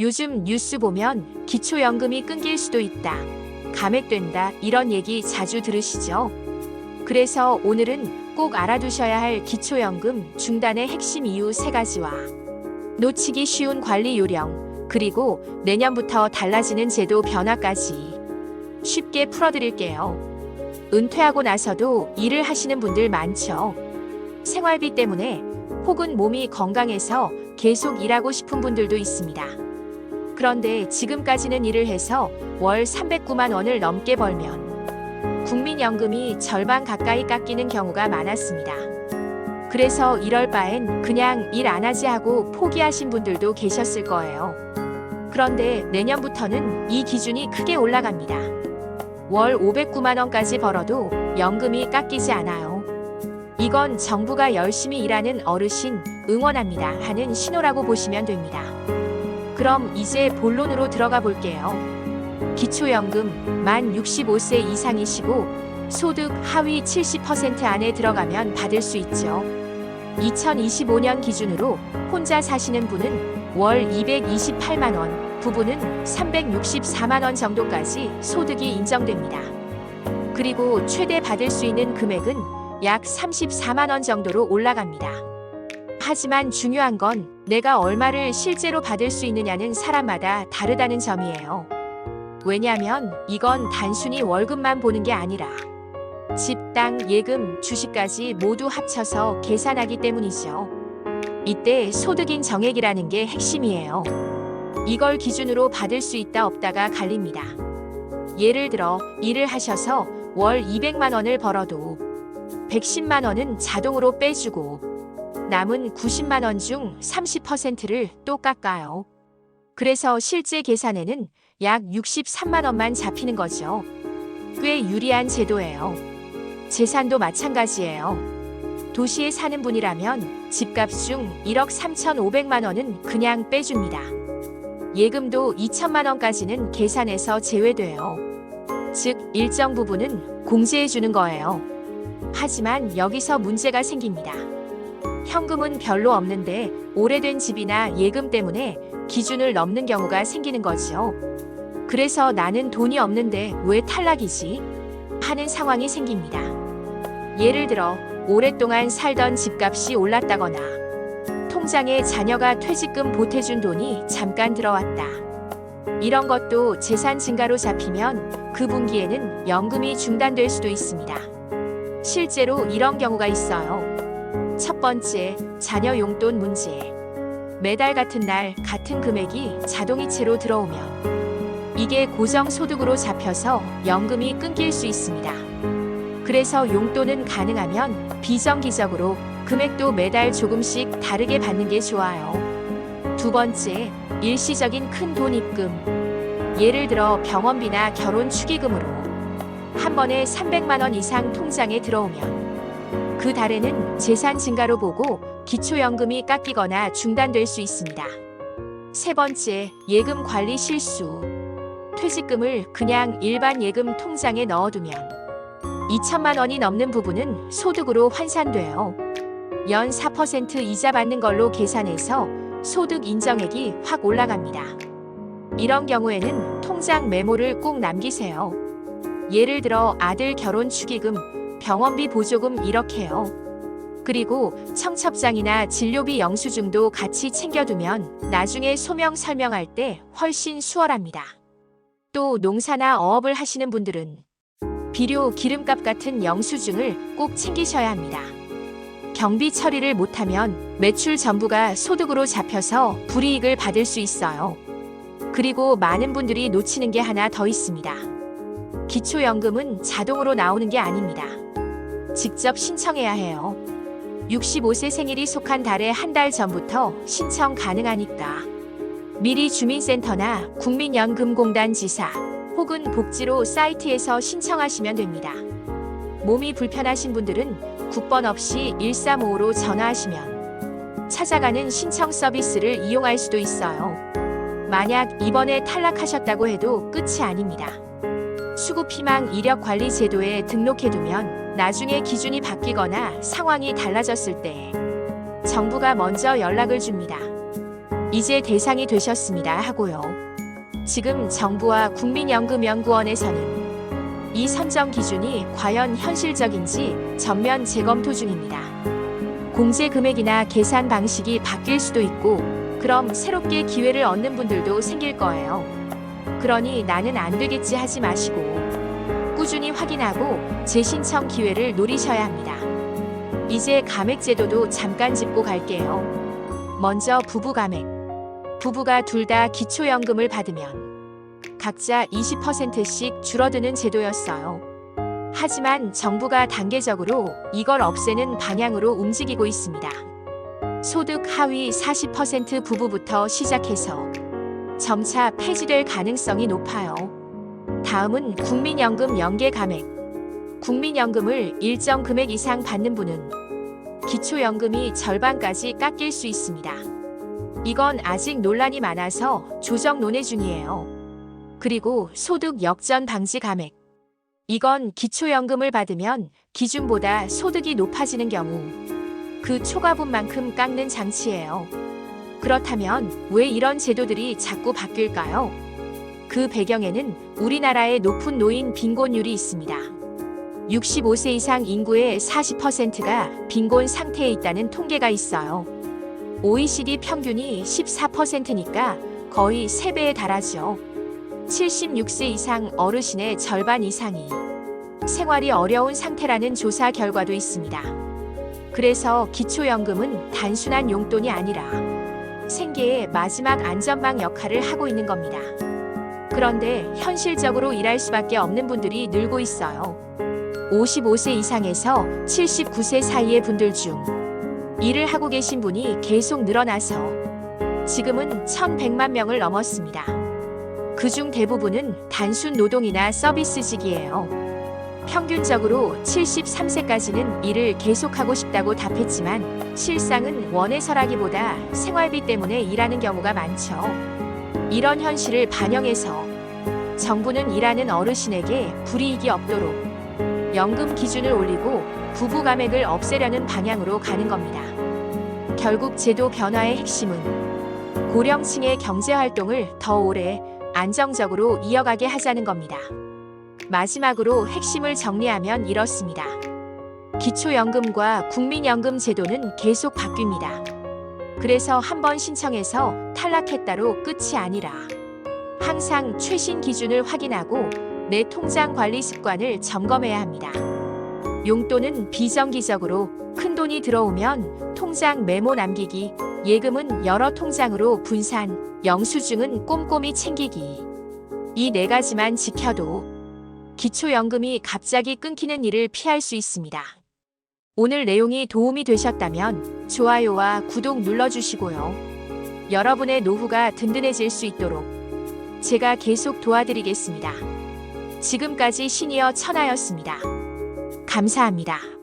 요즘 뉴스 보면 기초연금이 끊길 수도 있다, 감액된다, 이런 얘기 자주 들으시죠? 그래서 오늘은 꼭 알아두셔야 할 기초연금 중단의 핵심 이유 3가지와 놓치기 쉬운 관리 요령, 그리고 내년부터 달라지는 제도 변화까지 쉽게 풀어드릴게요. 은퇴하고 나서도 일을 하시는 분들 많죠. 생활비 때문에 혹은 몸이 건강해서 계속 일하고 싶은 분들도 있습니다. 그런데 지금까지는 일을 해서 월 309만 원을 넘게 벌면 국민연금이 절반 가까이 깎이는 경우가 많았습니다. 그래서 이럴 바엔 그냥 일 안 하지 하고 포기하신 분들도 계셨을 거예요. 그런데 내년부터는 이 기준이 크게 올라갑니다. 월 509만 원까지 벌어도 연금이 깎이지 않아요. 이건 정부가 열심히 일하는 어르신 응원합니다 하는 신호라고 보시면 됩니다. 그럼 이제 본론으로 들어가 볼게요. 기초연금 만 65세 이상이시고 소득 하위 70% 안에 들어가면 받을 수 있죠. 2025년 기준으로 혼자 사시는 분은 월 228만 원, 부부는 364만 원 정도까지 소득이 인정됩니다. 그리고 최대 받을 수 있는 금액은 약 34만 원 정도로 올라갑니다. 하지만 중요한 건 내가 얼마를 실제로 받을 수 있느냐는 사람마다 다르다는 점이에요. 왜냐하면 이건 단순히 월급만 보는 게 아니라 집, 땅, 예금, 주식까지 모두 합쳐서 계산하기 때문이죠. 이때 소득인 정액이라는 게 핵심이에요. 이걸 기준으로 받을 수 있다 없다가 갈립니다. 예를 들어 일을 하셔서 월 200만 원을 벌어도 110만 원은 자동으로 빼주고 남은 90만 원 중 30%를 또 깎아요. 그래서 실제 계산에는 약 63만 원만 잡히는 거죠. 꽤 유리한 제도예요. 재산도 마찬가지예요. 도시에 사는 분이라면 집값 중 1억 3,500만 원은 그냥 빼줍니다. 예금도 2천만 원까지는 계산에서 제외돼요. 즉 일정 부분은 공제해 주는 거예요. 하지만 여기서 문제가 생깁니다. 현금은 별로 없는데 오래된 집이나 예금 때문에 기준을 넘는 경우가 생기는 거죠. 그래서 나는 돈이 없는데 왜 탈락이지? 하는 상황이 생깁니다. 예를 들어 오랫동안 살던 집값이 올랐다거나 통장에 자녀가 퇴직금 보태준 돈이 잠깐 들어왔다. 이런 것도 재산 증가로 잡히면 그 분기에는 연금이 중단될 수도 있습니다. 실제로 이런 경우가 있어요. 첫 번째, 자녀 용돈 문제. 매달 같은 날 같은 금액이 자동이체로 들어오면 이게 고정소득으로 잡혀서 연금이 끊길 수 있습니다. 그래서 용돈은 가능하면 비정기적으로 금액도 매달 조금씩 다르게 받는 게 좋아요. 두 번째, 일시적인 큰 돈 입금. 예를 들어 병원비나 결혼 축의금으로 한 번에 300만 원 이상 통장에 들어오면 그 달에는 재산 증가로 보고 기초연금이 깎이거나 중단될 수 있습니다. 세 번째, 예금 관리 실수. 퇴직금을 그냥 일반 예금 통장에 넣어두면 2천만 원이 넘는 부분은 소득으로 환산돼요. 연 4% 이자 받는 걸로 계산해서 소득 인정액이 확 올라갑니다. 이런 경우에는 통장 메모를 꼭 남기세요. 예를 들어 아들 결혼 축의금, 병원비 보조금 이렇게요. 그리고 청첩장이나 진료비 영수증도 같이 챙겨두면 나중에 소명 설명할 때 훨씬 수월합니다. 또 농사나 어업을 하시는 분들은 비료, 기름값 같은 영수증을 꼭 챙기셔야 합니다. 경비 처리를 못하면 매출 전부가 소득으로 잡혀서 불이익을 받을 수 있어요. 그리고 많은 분들이 놓치는 게 하나 더 있습니다. 기초연금은 자동으로 나오는 게 아닙니다. 직접 신청해야 해요. 65세 생일이 속한 달에 한 달 전부터 신청 가능하니까 미리 주민센터나 국민연금공단 지사 혹은 복지로 사이트에서 신청하시면 됩니다. 몸이 불편하신 분들은 국번 없이 1355로 전화하시면 찾아가는 신청 서비스를 이용할 수도 있어요. 만약 이번에 탈락하셨다고 해도 끝이 아닙니다. 수급희망 이력관리 제도에 등록해두면 나중에 기준이 바뀌거나 상황이 달라졌을 때 정부가 먼저 연락을 줍니다. 이제 대상이 되셨습니다 하고요. 지금 정부와 국민연금연구원에서는 이 선정 기준이 과연 현실적인지 전면 재검토 중입니다. 공제 금액이나 계산 방식이 바뀔 수도 있고, 그럼 새롭게 기회를 얻는 분들도 생길 거예요. 그러니 나는 안 되겠지 하지 마시고 꾸준히 확인하고 재신청 기회를 노리셔야 합니다. 이제 감액제도도 잠깐 짚고 갈게요. 먼저 부부 감액. 부부가 둘 다 기초연금을 받으면 각자 20%씩 줄어드는 제도였어요. 하지만 정부가 단계적으로 이걸 없애는 방향으로 움직이고 있습니다. 소득 하위 40% 부부부터 시작해서 점차 폐지될 가능성이 높아요. 다음은 국민연금 연계 감액. 국민연금을 일정 금액 이상 받는 분은 기초연금이 절반까지 깎일 수 있습니다. 이건 아직 논란이 많아서 조정 논의 중이에요. 그리고 소득 역전 방지 감액. 이건 기초연금을 받으면 기준보다 소득이 높아지는 경우 그 초과분만큼 깎는 장치예요. 그렇다면 왜 이런 제도들이 자꾸 바뀔까요? 그 배경에는 우리나라의 높은 노인 빈곤율이 있습니다. 65세 이상 인구의 40%가 빈곤 상태에 있다는 통계가 있어요. OECD 평균이 14%니까 거의 3배에 달하죠. 76세 이상 어르신의 절반 이상이 생활이 어려운 상태라는 조사 결과도 있습니다. 그래서 기초연금은 단순한 용돈이 아니라 생계의 마지막 안전망 역할을 하고 있는 겁니다. 그런데 현실적으로 일할 수밖에 없는 분들이 늘고 있어요. 55세 이상에서 79세 사이의 분들 중 일을 하고 계신 분이 계속 늘어나서 지금은 1,100만 명을 넘었습니다. 그중 대부분은 단순 노동이나 서비스직이에요. 평균적으로 73세까지는 일을 계속하고 싶다고 답했지만 실상은 원해서라기보다 생활비 때문에 일하는 경우가 많죠. 이런 현실을 반영해서 정부는 일하는 어르신에게 불이익이 없도록 연금 기준을 올리고 부부 감액을 없애려는 방향으로 가는 겁니다. 결국 제도 변화의 핵심은 고령층의 경제활동을 더 오래 안정적으로 이어가게 하자는 겁니다. 마지막으로 핵심을 정리하면 이렇습니다. 기초연금과 국민연금 제도는 계속 바뀝니다. 그래서 한번 신청해서 탈락했다로 끝이 아니라 항상 최신 기준을 확인하고 내 통장 관리 습관을 점검해야 합니다. 용돈은 비정기적으로 큰돈이 들어오면 통장 메모 남기기, 예금은 여러 통장으로 분산, 영수증은 꼼꼼히 챙기기. 이 4가지만 지켜도 기초연금이 갑자기 끊기는 일을 피할 수 있습니다. 오늘 내용이 도움이 되셨다면 좋아요와 구독 눌러주시고요. 여러분의 노후가 든든해질 수 있도록 제가 계속 도와드리겠습니다. 지금까지 시니어 천하였습니다. 감사합니다.